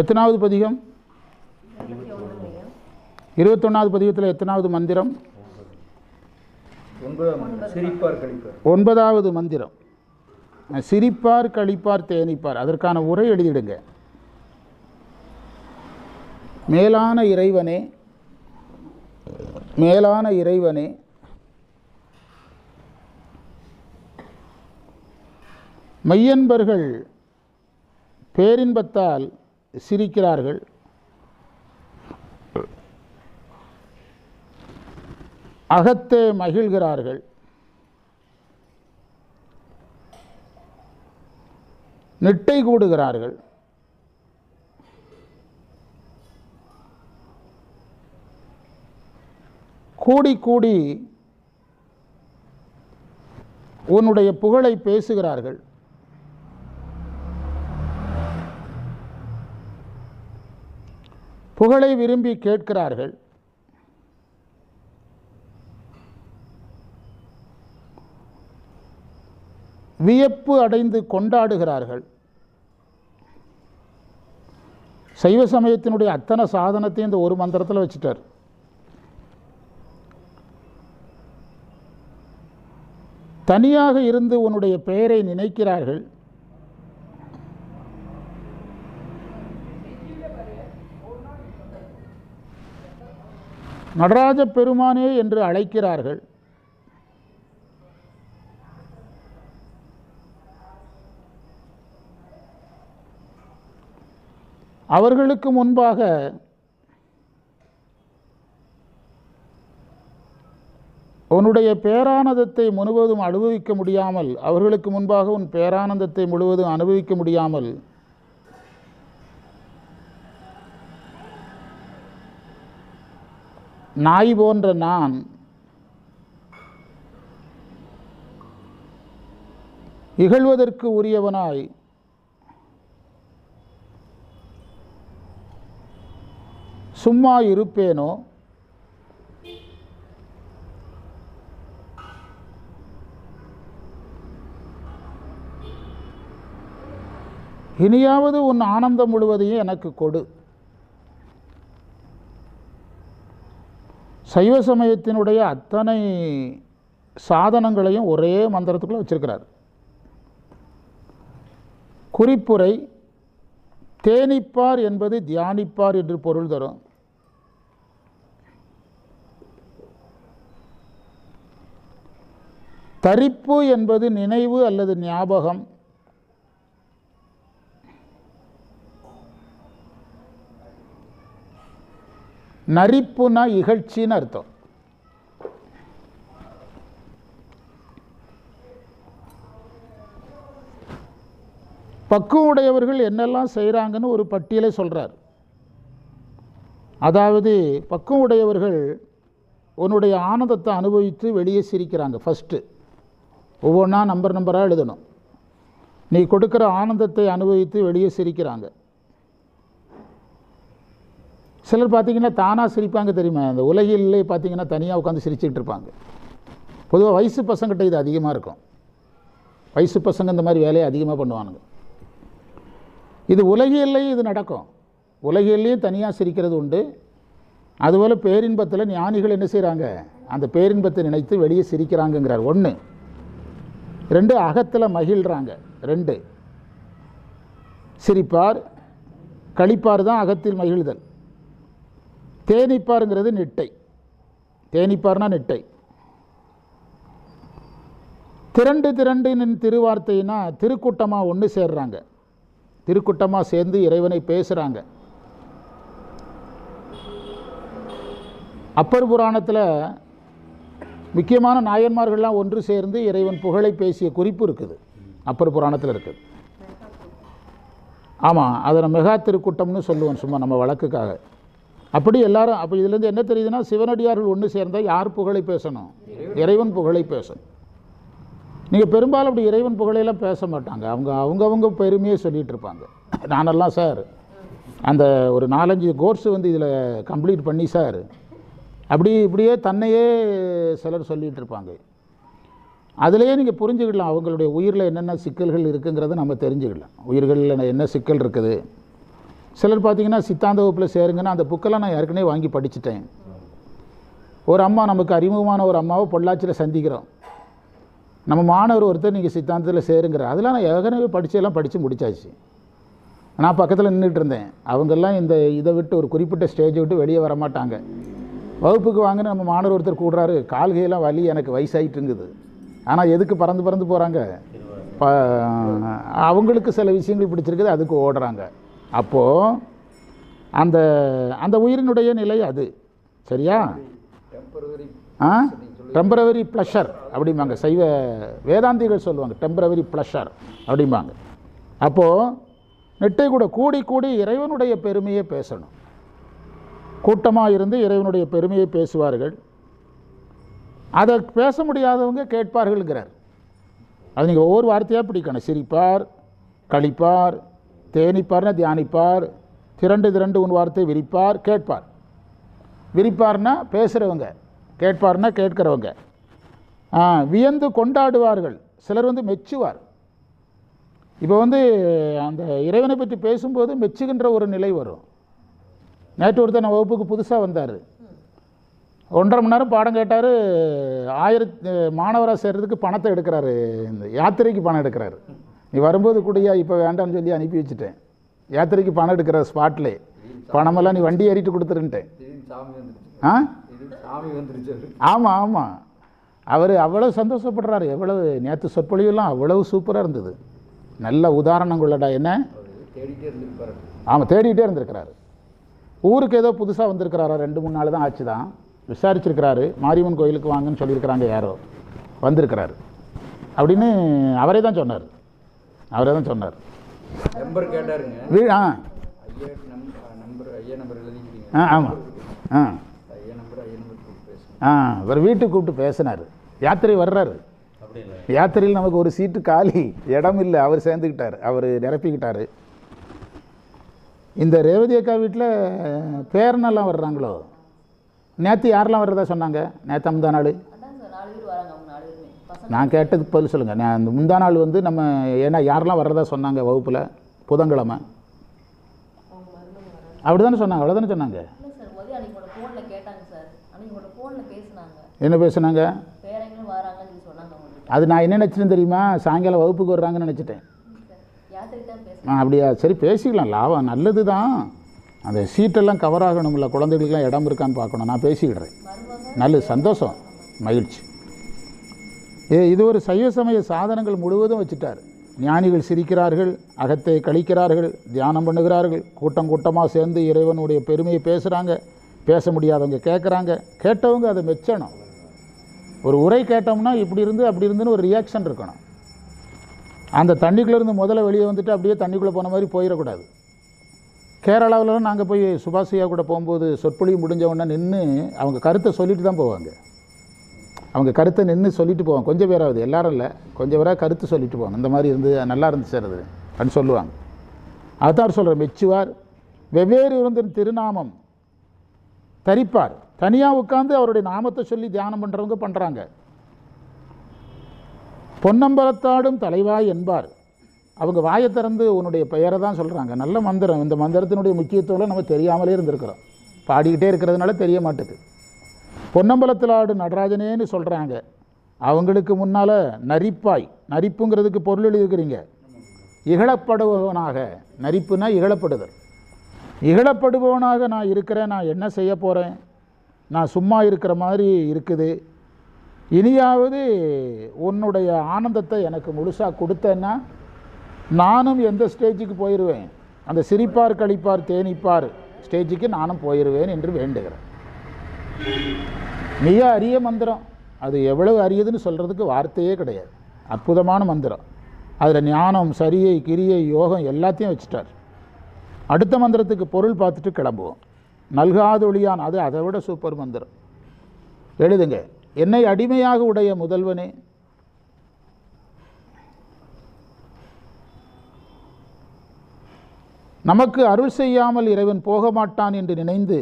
எத்தனாவது பதிகம்? 21வது பதிகத்தில் எத்தனாவது மந்திரம்? 9வது மந்திரம். சிரிப்பார் களிப்பார் தேனிப்பார். அதற்கான உரை எழுதிடுங்க. மேலான இறைவனே, மேலான இறைவனே, மெய்யன்பர்கள் பேரின்பத்தால் சிரிக்கிறார்கள். அகத்தே மகிழ்கிறார்கள். நிட்டை கூடுகிறார்கள். கூடி கூடி உன்னுடைய புகழை பேசுகிறார்கள். புகழை விரும்பி கேட்கிறார்கள். வியப்பு அடைந்து கொண்டாடுகிறார்கள். சைவ சமயத்தினுடைய அத்தனை சாதனத்தையும் இந்த ஒரு மந்திரத்தில் வச்சுட்டார். தனியாக இருந்து உன்னுடைய பெயரை நினைக்கிறார்கள். நடராஜ பெருமானே என்று அழைக்கிறார்கள். அவர்களுக்கு முன்பாக உன்னுடைய பேரானந்தத்தை முழுவதும் அனுபவிக்க முடியாமல், அவர்களுக்கு முன்பாக உன் பேரானந்தத்தை முழுவதும் அனுபவிக்க முடியாமல் நாய் போன்ற நான் இகழ்வதற்கு உரியவனாய் சும்மா இருப்பேனோ? இனியாவது உன் ஆனந்தம் முழுவதையும் எனக்கு கொடு. சைவ சமயத்தினுடைய அத்தனை சாதனங்களையும் ஒரே மந்திரத்துக்குள்ளே வச்சிருக்கிறார். குறிப்புரை: தேனிப்பார் என்பது தியானிப்பார் என்று பொருள் தரும். தரிப்பு என்பது நினைவு அல்லது ஞாபகம். நரிப்புனா இகழ்ச்சின்னு அர்த்தம். பக்குவம் உடையவர்கள் என்னெல்லாம் செய்கிறாங்கன்னு ஒரு பட்டியலை சொல்கிறார். அதாவது பக்குவம் உடையவர்கள் உன்னுடைய ஆனந்தத்தை அனுபவித்து வெளியே சிரிக்கிறாங்க. ஃபஸ்ட்டு ஒவ்வொன்றா நம்பராக எழுதணும். நீ கொடுக்குற ஆனந்தத்தை அனுபவித்து வெளியே சிரிக்கிறாங்க. சிலர் பார்த்திங்கன்னா தானாக சிரிப்பாங்க தெரியுமா? அந்த உலகிலே பார்த்திங்கன்னா தனியாக உட்காந்து சிரிச்சுக்கிட்டு இருப்பாங்க. பொதுவாக வயசு பசங்கிட்ட இது அதிகமாக இருக்கும். வயசு பசங்க இந்த மாதிரி வேலையை அதிகமாக பண்ணுவானுங்க. இது உலகிலேயே இது நடக்கும். உலகிலேயும் தனியாக சிரிக்கிறது உண்டு. அதுபோல் பேரின்பத்தில் ஞானிகள் என்ன செய்கிறாங்க? அந்த பேரின்பத்தை நினைத்து வெளியே சிரிக்கிறாங்கங்கிறார். 1. 2, அகத்தில் மகிழ்கிறாங்க. 2, சிரிப்பார் களிப்பார் தான் அகத்தில் மகிழ்தல். தேனிப்பாருங்கிறது நிட்டை. தேனிப்பார்னா நிட்டை. திரண்டு திருவார்த்தைனா திருக்கூட்டமாக ஒன்று சேர்றாங்க. திருக்கூட்டமாக சேர்ந்து இறைவனை பேசுகிறாங்க. அப்பர் புராணத்தில் முக்கியமான நாயன்மார்கள்லாம் ஒன்று சேர்ந்து இறைவன் புகழை பேசிய குறிப்பு இருக்குது. அப்பர் புராணத்தில் இருக்குது. ஆமாம், அதை மெகா திருக்கூட்டம்னு சொல்லுவோம் சும்மா நம்ம வழக்குக்காக. அப்படி எல்லாரும் அப்போ இதுலேருந்து என்ன தெரியுதுன்னா, சிவனடியார்கள் ஒன்று சேர்ந்தால் யார் புகழை பேசணும்? இறைவன் புகழை பேசணும். நீங்கள் பெரும்பாலும் அப்படி இறைவன் புகழையெல்லாம் பேச மாட்டாங்க. அவங்கவுங்க பெருமையை சொல்லிகிட்டு இருப்பாங்க. நானெல்லாம் சார் அந்த ஒரு 4-5 கோர்ஸ் இதில் கம்ப்ளீட் பண்ணி சார் இப்படியே தன்னையே சிலர் சொல்லிகிட்டு இருப்பாங்க. அதிலேயே நீங்கள் புரிஞ்சுக்கிடலாம் அவங்களுடைய உயிரில் என்னென்ன சிக்கல்கள் இருக்குங்கிறத நம்ம தெரிஞ்சுக்கலாம். உயிர்களில் என்ன சிக்கல் இருக்குது, சிலர் பார்த்தீங்கன்னா சித்தாந்த வகுப்பில் சேருங்கன்னா அந்த புக்கெல்லாம் நான் ஏற்கனவே வாங்கி படிச்சுட்டேன். ஒரு அம்மா நமக்கு அறிமுகமான ஒரு அம்மாவை பொள்ளாச்சியில் சந்திக்கிறோம். நம்ம மாணவர் ஒருத்தர் நீங்கள் சித்தாந்தத்தில் சேருங்கிறார். அதெல்லாம் நான் ஏற்கனவே படித்து முடித்தாச்சு. நான் பக்கத்தில் நின்றுட்டு இருந்தேன். அவங்கெல்லாம் இதை விட்டு ஒரு குறிப்பிட்ட ஸ்டேஜை விட்டு வெளியே வர மாட்டாங்க. வகுப்புக்கு வாங்கின நம்ம மாணவர் ஒருத்தர் கூடுறாரு, கால்கையெல்லாம் வலி, எனக்கு வயசாகிட்டு இருக்குது. ஆனால் எதுக்கு பறந்து போகிறாங்க? அவங்களுக்கு சில விஷயங்கள் பிடிச்சிருக்குது, அதுக்கு ஓடுறாங்க. அப்போது அந்த அந்த உயிரினுடைய நிலை அது. சரியா? டெம்பரவரி ப்ளஷர் அப்படிம்பாங்க. சைவ வேதாந்திகள் சொல்லுவாங்க டெம்பரவரி ப்ளஷர் அப்படிம்பாங்க. அப்போது நெட்டை கூட கூடி இறைவனுடைய பெருமையை பேசணும். கூட்டமாக இருந்து இறைவனுடைய பெருமையை பேசுவார்கள். அதை பேச முடியாதவங்க கேட்பார்கள்ங்கிறார். அது நீங்கள் ஒவ்வொரு வார்த்தையாக பிடிக்கணும். சிரிப்பார், கழிப்பார், தேனிப்பார்னா தியானிப்பார், திரண்டு உன் வார்த்தை விரிப்பார், கேட்பார். விரிப்பார்னா பேசுகிறவங்க, கேட்பார்னா கேட்கிறவங்க. வியந்து கொண்டாடுவார்கள். சிலர் மெச்சுவார். இப்போ அந்த இறைவனை பற்றி பேசும்போது மெச்சுகின்ற ஒரு நிலை வரும். நேற்று ஒருத்தர் நம்ம வகுப்புக்கு புதுசாக வந்தார். 1.5 மணி நேரம் பாடம் கேட்டார். 1000 மாணவராக சேர்றதுக்கு பணத்தை எடுக்கிறாரு. இந்த யாத்திரைக்கு பணம் எடுக்கிறாரு. நீ வரும்போது கூடியா, இப்போ வேண்டாம்னு சொல்லி அனுப்பி வச்சுட்டேன். யாத்திரைக்கு பணம் எடுக்கிற ஸ்பாட்லே பணமெல்லாம் நீ வண்டி ஏறிட்டு கொடுத்துருன்ட்டேன். ஆமாம். அவர் அவ்வளோ சந்தோஷப்படுறாரு. எவ்வளவு நேற்று சொற்பொழிவெல்லாம் அவ்வளவு சூப்பராக இருந்தது. நல்ல உதாரணங்களடா. என்ன தேடிகிட்டே இருந்திருக்கிறாரு. ஊருக்கு ஏதோ புதுசாக வந்திருக்கிறாரா, 2-3 நாள் தான் ஆச்சு தான். விசாரிச்சிருக்கிறாரு. மாரியம்மன் கோயிலுக்கு வாங்கன்னு சொல்லியிருக்கிறாங்க, யாரோ வந்திருக்கிறாரு அப்படின்னு அவரே தான் சொன்னார். நம்பர் கேட்டாருங்க. அவர் வீட்டுக்கு கூப்பிட்டு பேசினார். யாத்திரை வர்றாரு. யாத்திரையில் நமக்கு ஒரு சீட்டு காலி, இடம் இல்லை. அவர் சேர்ந்துக்கிட்டார், அவர் நிரப்பிக்கிட்டார். இந்த ரேவதி அக்கா வீட்டில் பேரனெல்லாம் வர்றாங்களோ? நேற்று யாரெல்லாம் வர்றதா சொன்னாங்க? நேற்று முந்தா நாள் நான் கேட்டதுக்கு பதில் சொல்லுங்கள். அந்த முந்தா நாள் நம்ம ஏன்னா யாரெல்லாம் வர்றதா சொன்னாங்க வகுப்பில்? புதன்கிழமை அப்படி தானே சொன்னாங்க? அவ்வளோதானே சொன்னாங்க. என்ன பேசுனாங்க? அது நான் என்ன நினச்சிட்டேன் தெரியுமா? சாயங்காலம் வகுப்புக்கு வர்றாங்கன்னு நினச்சிட்டேன். அப்படியா? சரி, பேசிக்கலாம், லாபம், நல்லது தான். அந்த சீட்டெல்லாம் கவர் ஆகணும்ல, குழந்தைகளுக்கெல்லாம் இடம் இருக்கான்னு பார்க்கணும். நான் பேசிக்கிடுறேன். நல்லது, சந்தோஷம், மகிழ்ச்சி. இது ஒரு சைவ சமய சாதனங்கள் முழுவதும் வச்சுட்டார். ஞானிகள் சிரிக்கிறார்கள், அகத்தை கழிக்கிறார்கள், தியானம் பண்ணுகிறார்கள், கூட்டமாக சேர்ந்து இறைவனுடைய பெருமையை பேசுகிறாங்க. பேச முடியாதவங்க கேட்குறாங்க, கேட்டவங்க அதை மெச்சணும். ஒரு உரை கேட்டோம்னா இப்படி இருந்து அப்படி இருந்துன்னு ஒரு ரியாக்ஷன் இருக்கணும். அந்த தண்ணிக்குள்ளேருந்து முதல்ல வெளியே வந்துட்டு அப்படியே தண்ணிக்குள்ளே போன மாதிரி போயிடக்கூடாது. கேரளாவிலலாம் நாங்கள் போய் சுபாஷியா கூட போகும்போது சொற்பொழிவு முடிஞ்சவொடனே நின்று அவங்க கருத்தை சொல்லிட்டு தான் போவாங்க. அவங்க கருத்தை நின்று சொல்லிட்டு போவாங்க. கொஞ்சம் பேராவது, எல்லாரும் இல்லை, கொஞ்சம் பேராக கருத்து சொல்லிட்டு போவாங்க. இந்த மாதிரி இருந்து நல்லா இருந்துச்சு அது அப்படின்னு சொல்லுவாங்க. அதுதான் சொல்கிற மெச்சுவார். வெவ்வேறு இருந்த திருநாமம் தரிப்பார். தனியாக உட்காந்து அவருடைய நாமத்தை சொல்லி தியானம் பண்ணுறவங்க பண்ணுறாங்க. பொன்னம்பலத்தாடும் தலைவாய் என்பார். அவங்க வாயை திறந்து உன்னுடைய பெயரை தான் சொல்கிறாங்க. நல்ல மந்திரம். இந்த மந்திரத்தினுடைய முக்கியத்துவம் நம்ம தெரியாமலே இருந்திருக்கிறோம். பாடிக்கிட்டே இருக்கிறதுனால தெரிய மாட்டுது. பொன்னம்பலத்தில் ஆடும் நடராஜனேன்னு சொல்கிறாங்க. அவங்களுக்கு முன்னால் நரிப்பாய், நரிப்புங்கிறதுக்கு பொருள் எழுதியிருக்கிறீங்க. இகழப்படுபவனாக, நரிப்புனா இகழப்படுதல். இகழப்படுபவனாக நான் இருக்கிறேன், நான் என்ன செய்ய போகிறேன், நான் சும்மா இருக்கிற மாதிரி இருக்குது, இனியாவது உன்னுடைய ஆனந்தத்தை எனக்கு முழுசாக கொடுத்தேன்னா நானும் எந்த ஸ்டேஜுக்கு போயிடுவேன், அந்த சிரிப்பார் கழிப்பார் தேனிப்பார் ஸ்டேஜுக்கு நானும் போயிடுவேன் என்று வேண்டுகிறேன். மிக அரிய மந்திரம். அது எவ்வளவு அரியதுன்னு சொல்கிறதுக்கு வார்த்தையே கிடையாது. அற்புதமான மந்திரம். அதில் ஞானம், சரியை, கிரியை, யோகம் எல்லாத்தையும் வச்சுட்டார். அடுத்த மந்திரத்துக்கு பொருள் பார்த்துட்டு கிளம்புவோம். நல்காதொழியான், அது அதை விட சூப்பர் மந்திரம். எழுதுங்க. என்னை அடிமையாக உடைய முதல்வனே, நமக்கு அருள் செய்யாமல் இறைவன் போக மாட்டான் என்று நினைந்து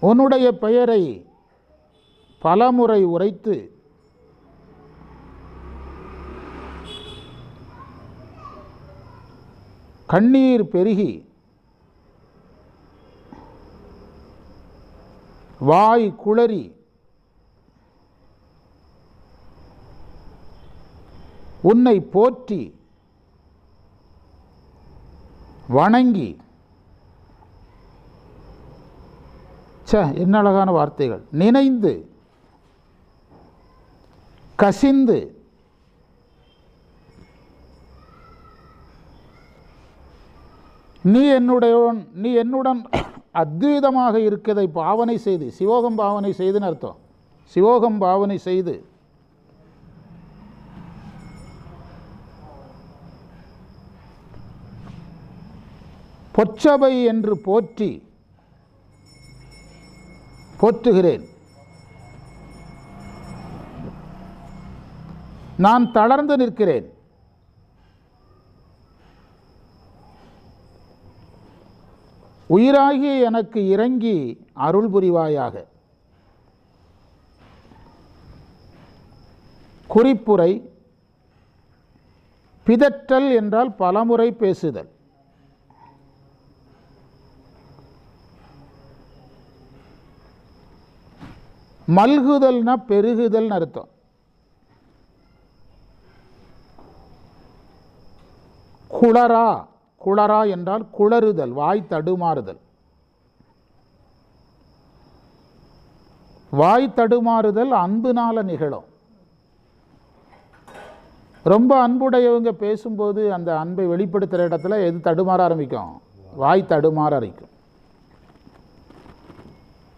உன்னுடைய பெயரை பலமுறை உரைத்து கண்ணீர் பெருகி வாய் குளறி உன்னை போற்றி வணங்கி, என்ன அழகான வார்த்தைகள், நினைந்து கசிந்து நீ என்னுடன் அத்வைதமாக இருக்கதை பாவனை செய்து, சிவோகம் பாவனை செய்துன்னு அர்த்தம், சிவோகம் பாவனை செய்து பொச்சபை என்று போற்றுகிறேன். நான் தளர்ந்து நிற்கிறேன். உயிராகி எனக்கு இறங்கி அருள் புரிவாயாக. குறிப்புரை: பிதற்றல் என்றால் பலமுறை பேசுதல். மல்குதல்னா பெருகுதல் அர்த்தம். குளரா என்றால் குளறுதல், வாய் தடுமாறுதல். வாய் தடுமாறுதல் அன்புனால நிகழும். ரொம்ப அன்புடையவங்க பேசும்போது அந்த அன்பை வெளிப்படுத்துகிற இடத்துல எது தடுமாற ஆரம்பிக்கும்? வாய் தடுமாற ஆரம்பிக்கும்.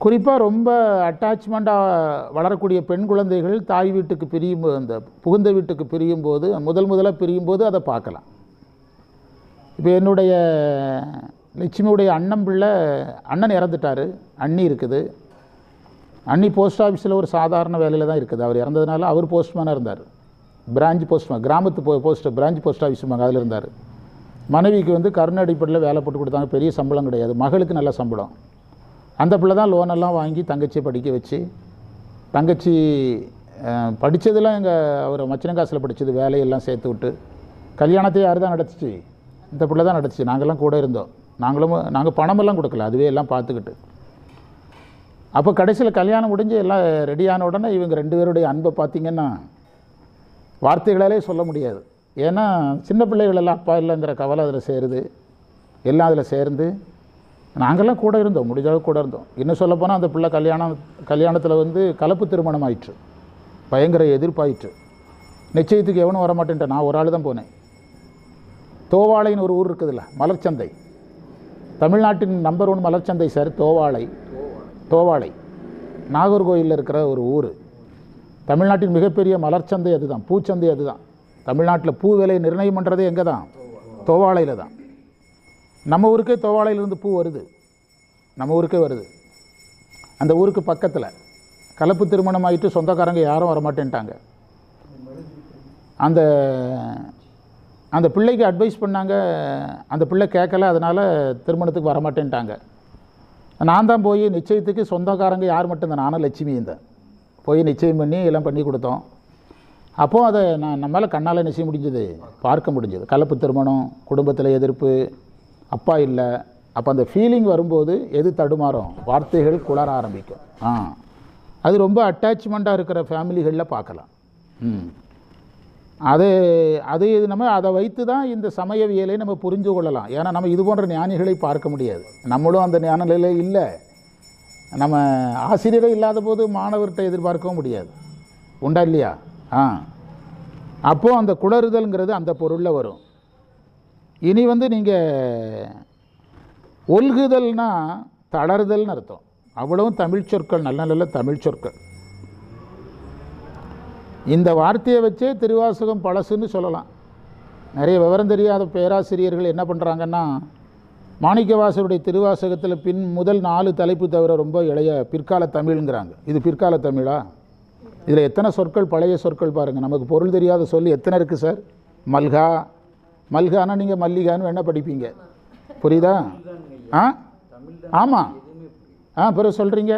குறிப்பாக ரொம்ப அட்டாச்மெண்ட்டாக வளரக்கூடிய பெண் குழந்தைகள் தாய் வீட்டுக்கு பிரியும்போது, அந்த புகுந்த வீட்டுக்கு பிரியும் போது, முதலாக பிரியும் போது அதை பார்க்கலாம். இப்போ என்னுடைய லட்சுமியுடைய அண்ணன் இறந்துட்டார், அண்ணி இருக்குது. அண்ணி போஸ்ட் ஆஃபீஸில் ஒரு சாதாரண வேலையில் தான் இருக்குது. அவர் இறந்ததுனால அவர் போஸ்ட்மேனாக இருந்தார், பிரான்ச் போஸ்ட்மேன், கிராமத்து பிரான்ச் போஸ்ட் ஆஃபீஸ் அதில் இருந்தார். மனைவிக்கு கருணை அடிப்படையில் வேலை போட்டு கொடுத்தாங்க, பெரிய சம்பளம் கிடையாது, மகளுக்கு நல்ல சம்பளம். அந்த பிள்ளை தான் லோனெல்லாம் வாங்கி தங்கச்சியை படிக்க வச்சு, தங்கச்சி படித்ததெல்லாம் அவர் மச்சினங்காசில் படித்தது, வேலையெல்லாம் சேர்த்து விட்டு, கல்யாணத்தை யார் தான் நடத்துச்சு? இந்த பிள்ளை தான் நடத்துச்சு. நாங்கள்லாம் கூட இருந்தோம். நாங்கள் பணமெல்லாம் கொடுக்கல, அதுவே எல்லாம் பார்த்துக்கிட்டு. அப்போ கடைசியில் கல்யாணம் முடிஞ்சு எல்லாம் ரெடியான உடனே இவங்க 2 பேருடைய அன்பை பார்த்திங்கன்னா வார்த்தைகளாலே சொல்ல முடியாது. ஏன்னா சின்ன பிள்ளைகளெல்லாம் அப்பா இல்லைங்கிற கவலை அதில் சேருது, எல்லாம் அதில் சேர்ந்து நாங்கள்லாம் கூட இருந்தோம், முடிஞ்சளவு கூட இருந்தோம். இன்னும் சொல்லப்போனால் அந்த பிள்ளை கல்யாணத்தில் கலப்பு திருமணம் ஆயிற்று, பயங்கர எதிர்ப்பாயிற்று. நிச்சயத்துக்கு எவனும் வரமாட்டேன்ட்ட, நான் ஒரு ஆள் தான் போனேன். தோவாளைன்னு ஒரு ஊர் இருக்குதுல்ல, மலர்ச்சந்தை, தமிழ்நாட்டின் நம்பர் 1 மலர்ச்சந்தை சார். தோவாளை நாகர்கோயிலில் இருக்கிற ஒரு ஊர். தமிழ்நாட்டின் மிகப்பெரிய மலர்ச்சந்தை அதுதான், பூச்சந்தை அதுதான். தமிழ்நாட்டில் பூ விலை நிர்ணயம் பண்ணுறதே எங்கே தான்? தோவாளையில் தான். நம்ம ஊருக்கே தோவாளையிலேருந்து பூ வருது, நம்ம ஊருக்கே வருது. அந்த ஊருக்கு பக்கத்தில் கலப்பு திருமணம் ஆகிட்டு சொந்தக்காரங்க யாரும் வரமாட்டேன்ட்டாங்க. அந்த பிள்ளைக்கு அட்வைஸ் பண்ணாங்க, அந்த பிள்ளை கேட்கல, அதனால் திருமணத்துக்கு வரமாட்டேன்ட்டாங்க. நான் தான் போய் நிச்சயத்துக்கு சொந்தக்காரங்க யார் மட்டும்தான், நானும் லட்சுமியும் தான் போய் நிச்சயம் பண்ணி எல்லாம் பண்ணி கொடுத்தோம். அப்போது அதை நம்மளால் கண்ணால் நிச்சயம் முடிஞ்சது, பார்க்க முடிஞ்சது. கலப்பு திருமணம், குடும்பத்தில் எதிர்ப்பு, அப்பா இல்லை. அப்போ அந்த ஃபீலிங் வரும்போது எது தடுமாறும்? வார்த்தைகள் குளர ஆரம்பிக்கும். அது ரொம்ப அட்டாச்மெண்ட்டாக இருக்கிற ஃபேமிலிகளில் பார்க்கலாம். அது நம்ம அதை வைத்து தான் இந்த சமயவியலை நம்ம புரிஞ்சு கொள்ளலாம். ஏன்னா நம்ம இது போன்ற ஞானிகளை பார்க்க முடியாது, நம்மளும் அந்த ஞான நிலையில் இல்லை. நம்ம ஆசிரியரே இல்லாத போது மாணவர்கிட்ட எதிர்பார்க்கவும் முடியாது, உண்டா இல்லையா? அப்போது அந்த குளறுதல்ங்கிறது அந்த பொருளில் வரும். இனி நீங்கள் ஒல்குதல்னா தளறுதல்னு அர்த்தம். அவ்வளவும் தமிழ் சொற்கள், நல்ல நல்ல தமிழ் சொற்கள். இந்த வார்த்தையை வச்சே திருவாசகம் பழசுன்னு சொல்லலாம். நிறைய விவரம் தெரியாத பேராசிரியர்கள் என்ன பண்ணுறாங்கன்னா, மாணிக்கவாசருடைய திருவாசகத்தில் முதல் 4 தலைப்பு தவிர ரொம்ப இளைய பிற்கால தமிழ்ங்கிறாங்க. இது பிற்கால தமிழா? இதில் எத்தனை சொற்கள் பழைய சொற்கள் பாருங்கள். நமக்கு பொருள் தெரியாத சொல்லி எத்தனை இருக்குது சார்? மல்கானா நீங்கள் மல்லிகான்னு வேணால் படிப்பீங்க, புரியுதா? ஆமாம். பிறகு சொல்கிறீங்க.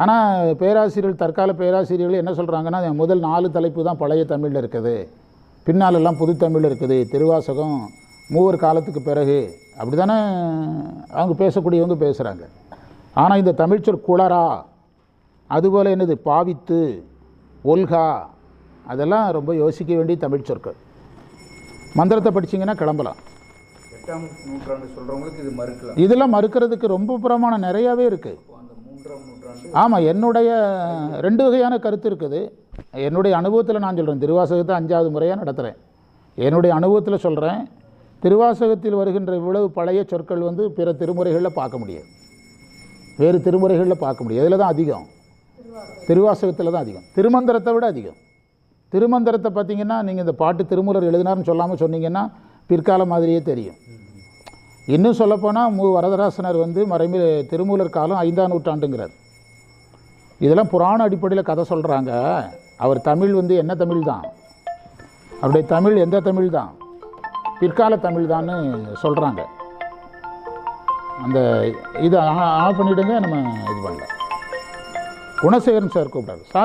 ஆனால் பேராசிரியர்கள், தற்கால பேராசிரியர்கள் என்ன சொல்கிறாங்கன்னா, முதல் 4 தலைப்பு தான் பழைய தமிழில் இருக்குது, பின்னாலெல்லாம் புது தமிழில் இருக்குது, திருவாசகம் மூவர் காலத்துக்கு பிறகு அப்படி தானே அவங்க பேசக்கூடியவங்க பேசுகிறாங்க. ஆனால் இந்த தமிழ்ச்சொல் குளரா, அதுபோல் என்னது பாவித்து, ஒல்கா, அதெல்லாம் ரொம்ப யோசிக்க வேண்டிய தமிழ் சொற்கள். மந்திரத்தை படிச்சிங்கன்னா கிளம்பலாம். 8ஆம் நூற்றாண்டு சொல்கிறவங்களுக்கு இது மறுக்கலாம். இதெல்லாம் மறுக்கிறதுக்கு ரொம்ப பிரமாணம் நிறையாவே இருக்குது. அந்த 3ஆம் நூற்றாண்டு ஆமாம், என்னுடைய 2 வகையான கருத்து இருக்குது. என்னுடைய அனுபவத்தில் நான் சொல்கிறேன். திருவாசகத்தை 5வது முறையாக நடத்துகிறேன். என்னுடைய அனுபவத்தில் சொல்கிறேன். திருவாசகத்தில் வருகின்ற இவ்வளவு பழைய சொற்கள் வந்து பிற திருமுறைகளில் பார்க்க முடியாது, வேறு திருமுறைகளில் பார்க்க முடியாது. இதில் தான் அதிகம், திருவாசகத்தில் தான் அதிகம், திருமந்திரத்தை விட அதிகம். திருமந்திரத்தை பார்த்திங்கன்னா நீங்கள் இந்த பாட்டு திருமூலர் எழுதினார்னு சொல்லாமல் சொன்னீங்கன்னா பிற்கால மாதிரியே தெரியும். இன்னும் சொல்லப்போனால் வரதராசனர் வந்து திருமூலர் காலம் 5ஆம் நூற்றாண்டுங்கிறார். இதெல்லாம் புராண அடிப்படையில் கதை சொல்கிறாங்க. அவர் தமிழ் வந்து என்ன தமிழ் தான், அவருடைய தமிழ் எந்த தமிழ் தான், பிற்கால தமிழ் தான்னு சொல்கிறாங்க. அந்த இதை ஆஃப் பண்ணிவிடுங்க, நம்ம இது பண்ணல. குணசேகரன் சார் கூப்பிடாரு சார்.